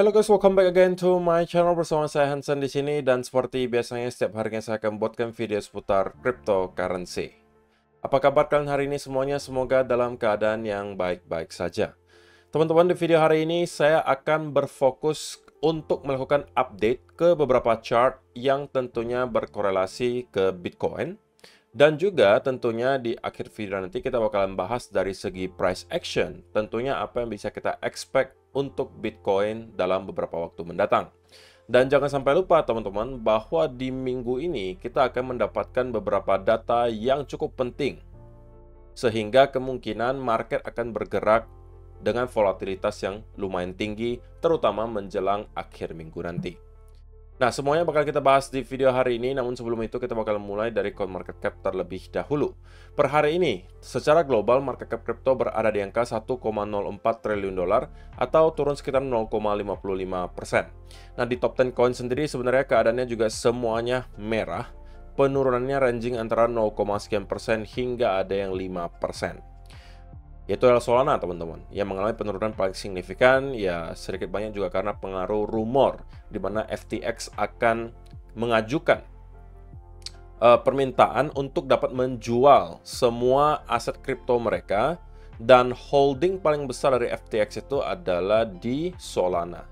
Halo guys, welcome back again to my channel bersama saya Hansen di sini, dan seperti biasanya setiap harinya saya akan buatkan video seputar cryptocurrency. Apa kabar kalian hari ini semuanya? Semoga dalam keadaan yang baik-baik saja. Teman-teman, di video hari ini saya akan berfokus untuk melakukan update ke beberapa chart yang tentunya berkorelasi ke Bitcoin. Dan juga tentunya di akhir video nanti kita bakalan bahas dari segi price action. Tentunya apa yang bisa kita expect untuk Bitcoin dalam beberapa waktu mendatang. Dan jangan sampai lupa teman-teman bahwa di minggu ini kita akan mendapatkan beberapa data yang cukup penting. Sehingga kemungkinan market akan bergerak dengan volatilitas yang lumayan tinggi, terutama menjelang akhir minggu nanti. Nah, semuanya bakal kita bahas di video hari ini, namun sebelum itu kita bakal mulai dari CoinMarketCap terlebih dahulu. Per hari ini, secara global market cap kripto berada di angka 1,04 triliun dolar atau turun sekitar 0,55%. Nah, di top 10 coin sendiri sebenarnya keadaannya juga semuanya merah. Penurunannya ranging antara 0, sekian persen hingga ada yang 5%. Yaitu adalah Solana, teman-teman, yang mengalami penurunan paling signifikan, ya sedikit banyak juga karena pengaruh rumor di mana FTX akan mengajukan permintaan untuk dapat menjual semua aset kripto mereka, dan holding paling besar dari FTX itu adalah di Solana.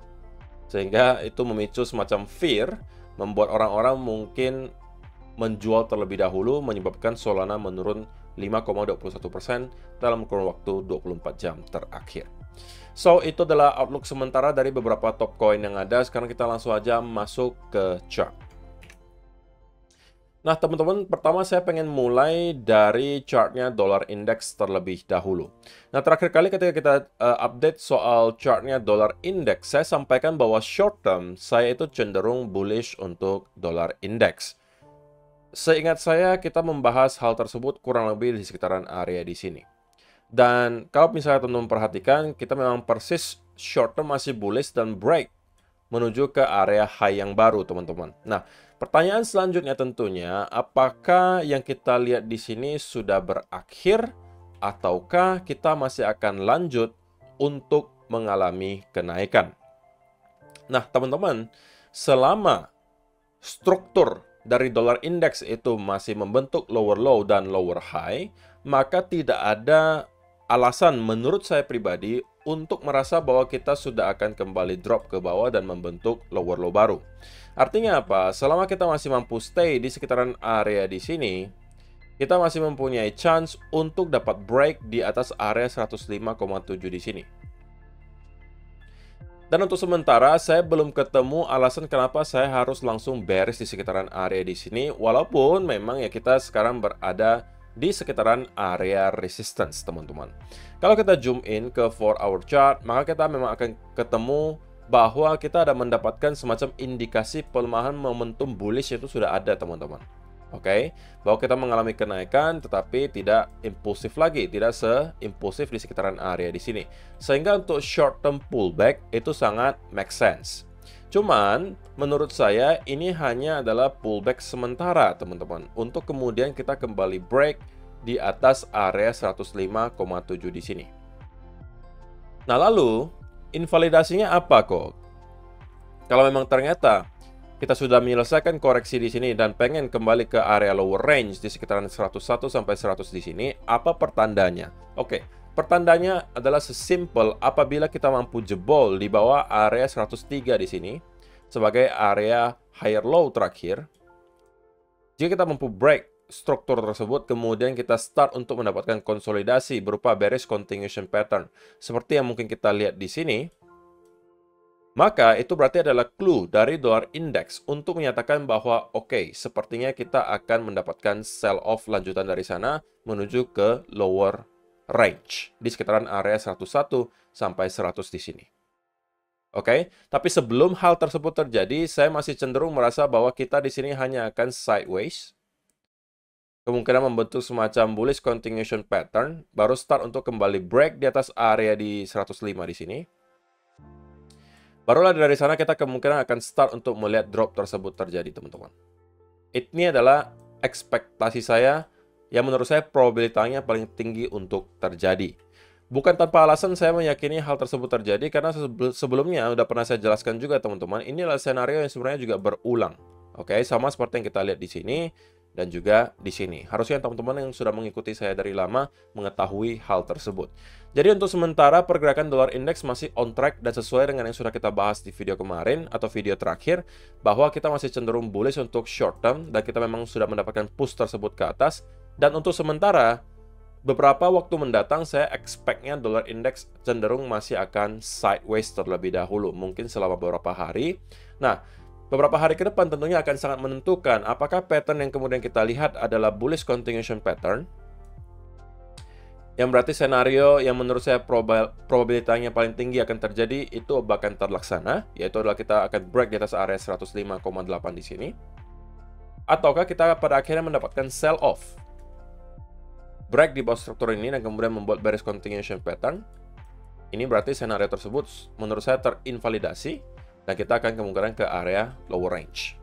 Sehingga itu memicu semacam fear, membuat orang-orang mungkin menjual terlebih dahulu, menyebabkan Solana menurun 5,21% dalam kurun waktu 24 jam terakhir. So, itu adalah outlook sementara dari beberapa top coin yang ada. Sekarang kita langsung aja masuk ke chart. Nah, teman-teman, pertama saya pengen mulai dari chartnya dollar index terlebih dahulu. Nah, terakhir kali ketika kita update soal chartnya dollar index, saya sampaikan bahwa short term saya itu cenderung bullish untuk dollar index. Seingat saya, kita membahas hal tersebut kurang lebih di sekitaran area di sini. Dan kalau misalnya teman-teman perhatikan, kita memang persis short term masih bullish dan break menuju ke area high yang baru, teman-teman. Nah, pertanyaan selanjutnya tentunya, apakah yang kita lihat di sini sudah berakhir ataukah kita masih akan lanjut untuk mengalami kenaikan? Nah, teman-teman, selama struktur dari dollar index itu masih membentuk lower low dan lower high, maka tidak ada alasan menurut saya pribadi untuk merasa bahwa kita sudah akan kembali drop ke bawah dan membentuk lower low baru. Artinya apa? Selama kita masih mampu stay di sekitaran area di sini, kita masih mempunyai chance untuk dapat break di atas area 105,7 di sini. Dan untuk sementara, saya belum ketemu alasan kenapa saya harus langsung bearish di sekitaran area di sini, walaupun memang ya kita sekarang berada di sekitaran area resistance, teman-teman. Kalau kita zoom in ke 4-hour chart, maka kita memang akan ketemu bahwa kita ada mendapatkan semacam indikasi pelemahan momentum bullish itu sudah ada, teman-teman. Oke, bahwa kita mengalami kenaikan tetapi tidak impulsif lagi, tidak seimpulsif di sekitaran area di sini. Sehingga untuk short term pullback itu sangat make sense. Cuman menurut saya ini hanya adalah pullback sementara, teman-teman, untuk kemudian kita kembali break di atas area 105,7 di sini. Nah, lalu invalidasinya apa kok? Kalau memang ternyata kita sudah menyelesaikan koreksi di sini dan pengen kembali ke area lower range di sekitaran 101 sampai 100 di sini, apa pertandanya? Oke, pertandanya adalah sesimpel apabila kita mampu jebol di bawah area 103 di sini sebagai area higher low terakhir. Jika kita mampu break struktur tersebut, kemudian kita start untuk mendapatkan konsolidasi berupa bearish continuation pattern seperti yang mungkin kita lihat di sini, maka itu berarti adalah clue dari dollar index untuk menyatakan bahwa oke, sepertinya kita akan mendapatkan sell off lanjutan dari sana menuju ke lower range di sekitaran area 101 sampai 100 di sini. Oke, tapi sebelum hal tersebut terjadi, saya masih cenderung merasa bahwa kita di sini hanya akan sideways. Kemungkinan membentuk semacam bullish continuation pattern, baru start untuk kembali break di atas area di 105 di sini. Barulah dari sana kita kemungkinan akan start untuk melihat drop tersebut terjadi, teman-teman. Ini adalah ekspektasi saya yang menurut saya probabilitasnya paling tinggi untuk terjadi. Bukan tanpa alasan saya meyakini hal tersebut terjadi karena sebelumnya udah pernah saya jelaskan juga teman-teman, ini adalah senario yang sebenarnya juga berulang. Oke, sama seperti yang kita lihat di sini dan juga di sini. Harusnya teman-teman yang sudah mengikuti saya dari lama mengetahui hal tersebut. Jadi untuk sementara pergerakan dolar indeks masih on track dan sesuai dengan yang sudah kita bahas di video kemarin atau video terakhir, bahwa kita masih cenderung bullish untuk short term dan kita memang sudah mendapatkan push tersebut ke atas. Dan untuk sementara beberapa waktu mendatang saya expect-nya dolar indeks cenderung masih akan sideways terlebih dahulu, mungkin selama beberapa hari. Nah, beberapa hari ke depan tentunya akan sangat menentukan apakah pattern yang kemudian kita lihat adalah bullish continuation pattern, yang berarti senario yang menurut saya probabilitasnya paling tinggi akan terjadi itu bahkan terlaksana, yaitu adalah kita akan break di atas area 105,8 di sini, ataukah kita pada akhirnya mendapatkan sell off, break di bawah struktur ini dan kemudian membuat bearish continuation pattern. Ini berarti senario tersebut menurut saya terinvalidasi dan kita akan kemungkinan ke area lower range.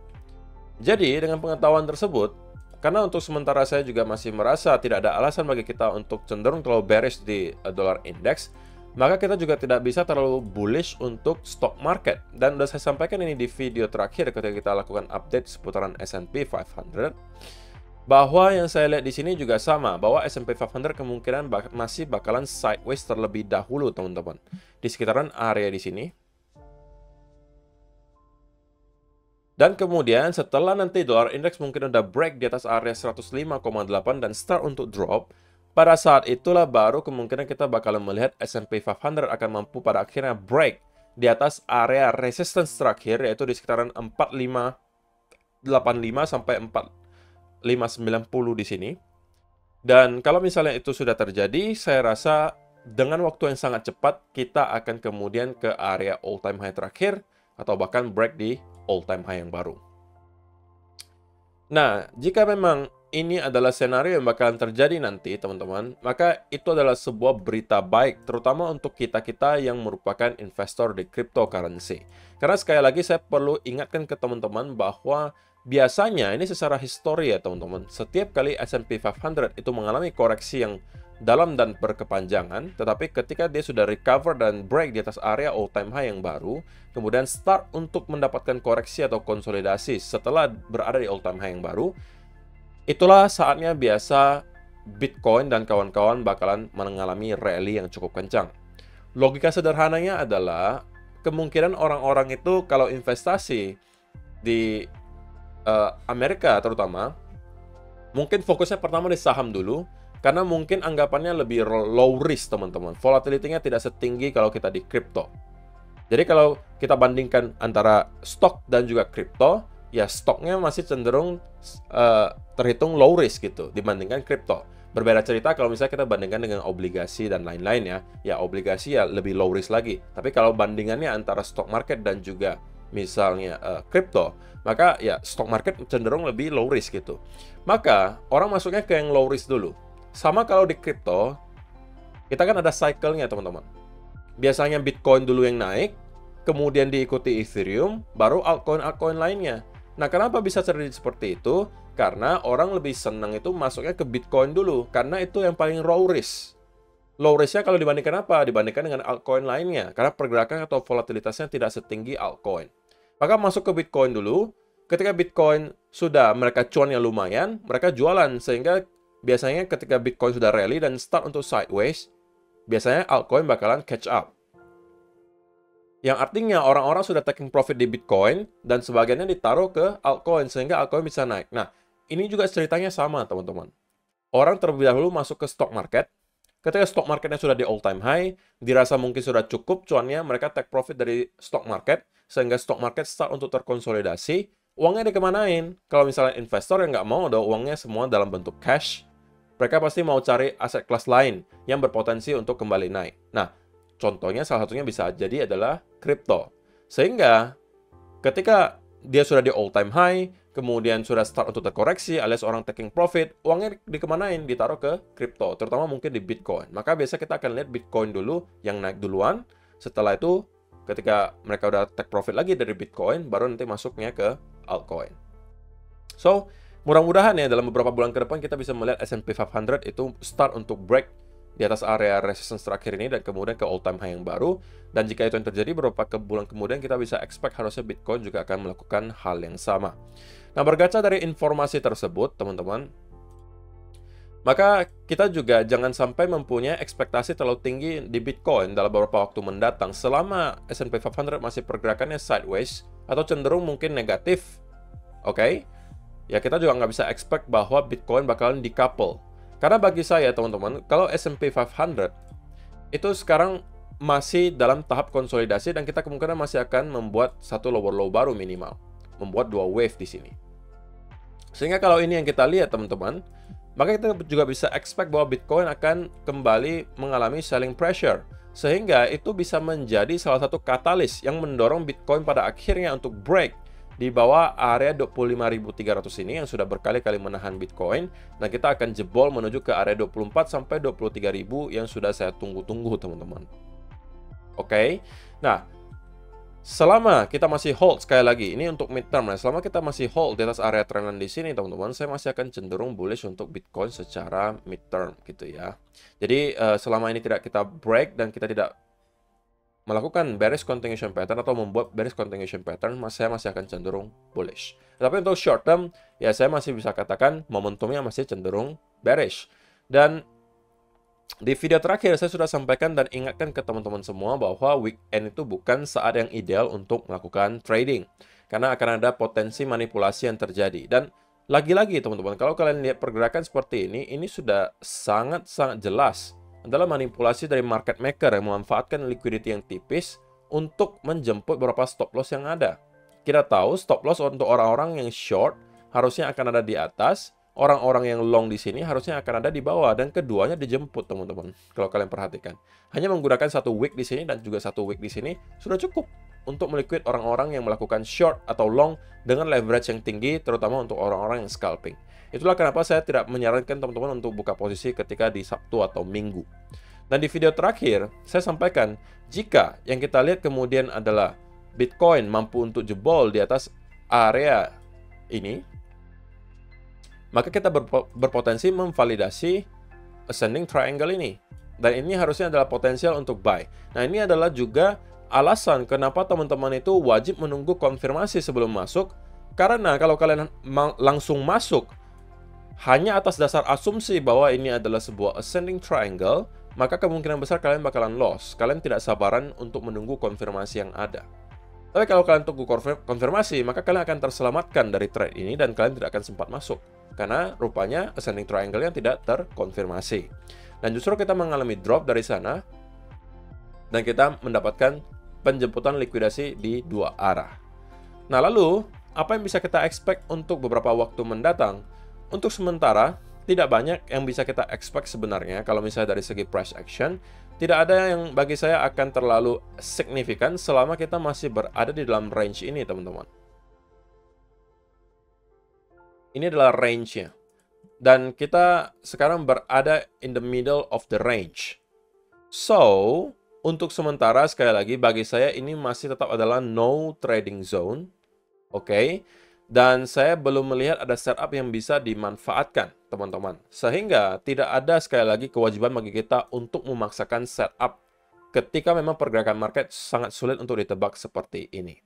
Jadi dengan pengetahuan tersebut, karena untuk sementara saya juga masih merasa tidak ada alasan bagi kita untuk cenderung terlalu bearish di dolar index, maka kita juga tidak bisa terlalu bullish untuk stock market. Dan sudah saya sampaikan ini di video terakhir ketika kita lakukan update seputaran S&P 500. Bahwa yang saya lihat di sini juga sama, bahwa S&P 500 kemungkinan masih bakalan sideways terlebih dahulu, teman-teman. Di sekitaran area di sini. Dan kemudian setelah nanti dolar index mungkin udah break di atas area 105,8 dan start untuk drop, pada saat itulah baru kemungkinan kita bakalan melihat S&P 500 akan mampu pada akhirnya break di atas area resistance terakhir, yaitu di sekitaran 4585 sampai 590 di sini. Dan kalau misalnya itu sudah terjadi, saya rasa dengan waktu yang sangat cepat kita akan kemudian ke area all time high terakhir atau bahkan break di all time high yang baru. Nah, jika memang ini adalah senario yang bakalan terjadi nanti, teman-teman, maka itu adalah sebuah berita baik, terutama untuk kita-kita yang merupakan investor di cryptocurrency. Karena sekali lagi saya perlu ingatkan ke teman-teman bahwa biasanya ini secara histori ya teman-teman, setiap kali S&P 500 itu mengalami koreksi yang dalam dan berkepanjangan, tetapi ketika dia sudah recover dan break di atas area all time high yang baru, kemudian start untuk mendapatkan koreksi atau konsolidasi setelah berada di all time high yang baru, itulah saatnya biasa Bitcoin dan kawan-kawan bakalan mengalami rally yang cukup kencang. Logika sederhananya adalah kemungkinan orang-orang itu kalau investasi di Amerika terutama, mungkin fokusnya pertama di saham dulu, karena mungkin anggapannya lebih low risk teman-teman. Volatility-nya tidak setinggi kalau kita di crypto. Jadi kalau kita bandingkan antara stok dan juga crypto, ya stoknya masih cenderung terhitung low risk gitu dibandingkan crypto. Berbeda cerita kalau misalnya kita bandingkan dengan obligasi dan lain-lain ya obligasi ya lebih low risk lagi. Tapi kalau bandingannya antara stock market dan juga misalnya crypto, maka ya stock market cenderung lebih low risk gitu. Maka orang masuknya ke yang low risk dulu. Sama kalau di crypto, kita kan ada cycle-nya teman-teman. Biasanya Bitcoin dulu yang naik, kemudian diikuti Ethereum, baru altcoin-altcoin lainnya. Nah, kenapa bisa terjadi seperti itu? Karena orang lebih senang itu masuknya ke Bitcoin dulu, karena itu yang paling low risk. Low risk-nya kalau dibandingkan apa? Dibandingkan dengan altcoin lainnya, karena pergerakan atau volatilitasnya tidak setinggi altcoin. Maka masuk ke Bitcoin dulu, ketika Bitcoin sudah mereka cuannya lumayan, mereka jualan, sehingga biasanya ketika Bitcoin sudah rally dan start untuk sideways, biasanya altcoin bakalan catch up. Yang artinya orang-orang sudah taking profit di Bitcoin dan sebagiannya ditaruh ke altcoin sehingga altcoin bisa naik. Nah, ini juga ceritanya sama teman-teman. Orang terlebih dahulu masuk ke stock market. Ketika stock marketnya sudah di all time high, dirasa mungkin sudah cukup cuannya, mereka take profit dari stock market sehingga stock market start untuk terkonsolidasi. Uangnya dikemanain? Kalau misalnya investor yang nggak mau ada uangnya semua dalam bentuk cash, mereka pasti mau cari aset kelas lain yang berpotensi untuk kembali naik. Nah, contohnya salah satunya bisa jadi adalah kripto. Sehingga ketika dia sudah di all time high, kemudian sudah start untuk terkoreksi alias orang taking profit, uangnya dikemanain? Ditaruh ke kripto, terutama mungkin di Bitcoin. Maka biasa kita akan lihat Bitcoin dulu yang naik duluan. Setelah itu ketika mereka udah take profit lagi dari Bitcoin, baru nanti masuknya ke altcoin. So, mudah-mudahan ya dalam beberapa bulan ke depan kita bisa melihat S&P 500 itu start untuk break di atas area resistance terakhir ini dan kemudian ke all time high yang baru. Dan jika itu yang terjadi beberapa bulan kemudian, kita bisa expect harusnya Bitcoin juga akan melakukan hal yang sama. Nah, berkaca dari informasi tersebut, teman-teman, maka kita juga jangan sampai mempunyai ekspektasi terlalu tinggi di Bitcoin dalam beberapa waktu mendatang. Selama S&P 500 masih pergerakannya sideways atau cenderung mungkin negatif, oke? Ya, kita juga nggak bisa expect bahwa Bitcoin bakalan decouple. Karena bagi saya, teman-teman, kalau S&P 500 itu sekarang masih dalam tahap konsolidasi dan kita kemungkinan masih akan membuat satu lower low baru minimal. Membuat dua wave di sini. Sehingga kalau ini yang kita lihat, teman-teman, maka kita juga bisa expect bahwa Bitcoin akan kembali mengalami selling pressure. Sehingga itu bisa menjadi salah satu katalis yang mendorong Bitcoin pada akhirnya untuk break di bawah area 25.300 ini yang sudah berkali-kali menahan Bitcoin. Dan kita akan jebol menuju ke area 24 sampai 23.000 yang sudah saya tunggu-tunggu, teman-teman. Oke. Nah, selama kita masih hold, sekali lagi, ini untuk midterm. Nah, selama kita masih hold di atas area trendline di sini, teman-teman, saya masih akan cenderung bullish untuk Bitcoin secara midterm, gitu ya. Jadi, selama ini tidak kita break dan kita tidak melakukan bearish continuation pattern atau membuat bearish continuation pattern, saya masih akan cenderung bullish. Tapi untuk short term, ya saya masih bisa katakan momentumnya masih cenderung bearish. Dan di video terakhir saya sudah sampaikan dan ingatkan ke teman-teman semua bahwa weekend itu bukan saat yang ideal untuk melakukan trading. Karena akan ada potensi manipulasi yang terjadi. Dan lagi-lagi teman-teman, kalau kalian lihat pergerakan seperti ini sudah sangat-sangat jelas adalah manipulasi dari market maker yang memanfaatkan liquidity yang tipis untuk menjemput beberapa stop loss yang ada. Kita tahu stop loss untuk orang-orang yang short harusnya akan ada di atas. Orang-orang yang long di sini harusnya akan ada di bawah, dan keduanya dijemput, teman-teman. Kalau kalian perhatikan, hanya menggunakan satu wick di sini dan juga satu wick di sini sudah cukup untuk meliquid orang-orang yang melakukan short atau long dengan leverage yang tinggi, terutama untuk orang-orang yang scalping. Itulah kenapa saya tidak menyarankan teman-teman untuk buka posisi ketika di Sabtu atau Minggu. Dan di video terakhir, saya sampaikan, jika yang kita lihat kemudian adalah Bitcoin mampu untuk jebol di atas area ini, maka kita berpotensi memvalidasi ascending triangle ini. Dan ini harusnya adalah potensial untuk buy. Nah, ini adalah juga alasan kenapa teman-teman itu wajib menunggu konfirmasi sebelum masuk. Karena kalau kalian langsung masuk hanya atas dasar asumsi bahwa ini adalah sebuah ascending triangle, maka kemungkinan besar kalian bakalan loss. Kalian tidak sabaran untuk menunggu konfirmasi yang ada. Tapi kalau kalian tunggu konfirmasi, maka kalian akan terselamatkan dari trade ini dan kalian tidak akan sempat masuk. Karena rupanya ascending triangle yang tidak terkonfirmasi. Dan justru kita mengalami drop dari sana, dan kita mendapatkan penjemputan likuidasi di dua arah. Nah, lalu, apa yang bisa kita expect untuk beberapa waktu mendatang? Untuk sementara, tidak banyak yang bisa kita expect sebenarnya. Kalau misalnya dari segi price action, tidak ada yang bagi saya akan terlalu signifikan selama kita masih berada di dalam range ini, teman-teman. Ini adalah range-nya. Dan kita sekarang berada in the middle of the range. So, untuk sementara, sekali lagi, bagi saya ini masih tetap adalah no trading zone. Oke. Dan saya belum melihat ada setup yang bisa dimanfaatkan, teman-teman. Sehingga tidak ada sekali lagi kewajiban bagi kita untuk memaksakan setup ketika memang pergerakan market sangat sulit untuk ditebak seperti ini.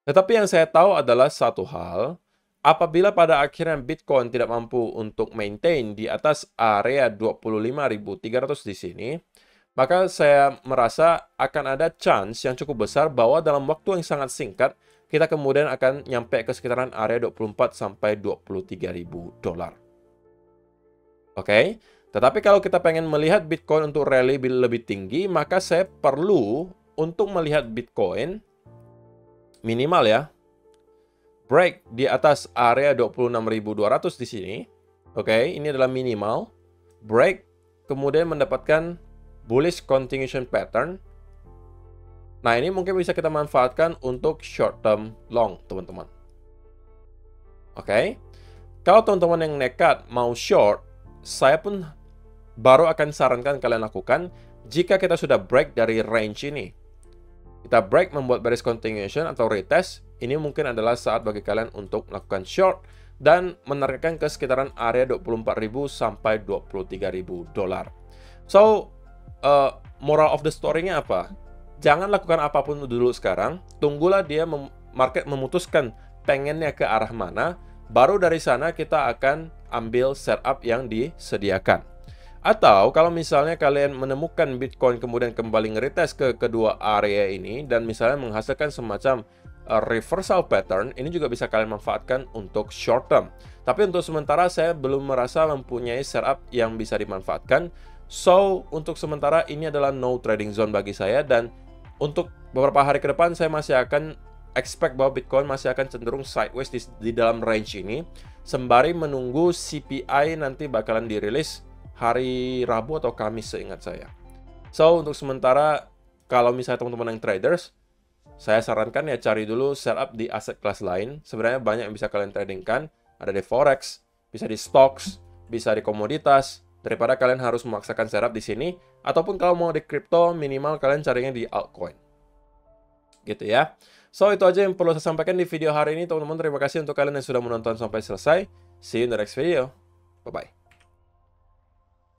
Tetapi yang saya tahu adalah satu hal, apabila pada akhirnya Bitcoin tidak mampu untuk maintain di atas area 25.300 di sini, maka saya merasa akan ada chance yang cukup besar bahwa dalam waktu yang sangat singkat, kita kemudian akan nyampe ke sekitaran area 24 sampai 23.000 dolar. Oke, tetapi kalau kita pengen melihat Bitcoin untuk rally lebih tinggi, maka saya perlu untuk melihat Bitcoin minimal ya, break di atas area 26.200 di sini. Oke, ini adalah minimal. Break, kemudian mendapatkan bullish continuation pattern. Nah, ini mungkin bisa kita manfaatkan untuk short term long, teman-teman. Oke. Kalau teman-teman yang nekat mau short, saya pun baru akan sarankan kalian lakukan jika kita sudah break dari range ini. Kita break membuat bearish continuation atau retest, ini mungkin adalah saat bagi kalian untuk melakukan short dan menargetkan ke sekitaran area 24.000 sampai 23.000 dolar. So, moral of the story-nya apa? Jangan lakukan apapun dulu sekarang, tunggulah dia market memutuskan pengennya ke arah mana, baru dari sana kita akan ambil setup yang disediakan. Atau kalau misalnya kalian menemukan Bitcoin kemudian kembali nge-retest ke kedua area ini dan misalnya menghasilkan semacam reversal pattern, ini juga bisa kalian manfaatkan untuk short term. Tapi untuk sementara saya belum merasa mempunyai setup yang bisa dimanfaatkan. So, untuk sementara ini adalah no trading zone bagi saya, dan untuk beberapa hari ke depan saya masih akan expect bahwa Bitcoin masih akan cenderung sideways di dalam range ini, sembari menunggu CPI nanti bakalan dirilis hari Rabu atau Kamis seingat saya. So, untuk sementara, kalau misalnya teman-teman yang traders, saya sarankan ya cari dulu setup di aset kelas lain. Sebenarnya banyak yang bisa kalian tradingkan. Ada di forex, bisa di stocks, bisa di komoditas. Daripada kalian harus memaksakan setup di sini. Ataupun kalau mau di crypto, minimal kalian carinya di altcoin. Gitu ya. So, itu aja yang perlu saya sampaikan di video hari ini, teman-teman. Terima kasih untuk kalian yang sudah menonton sampai selesai. See you in the next video. Bye-bye.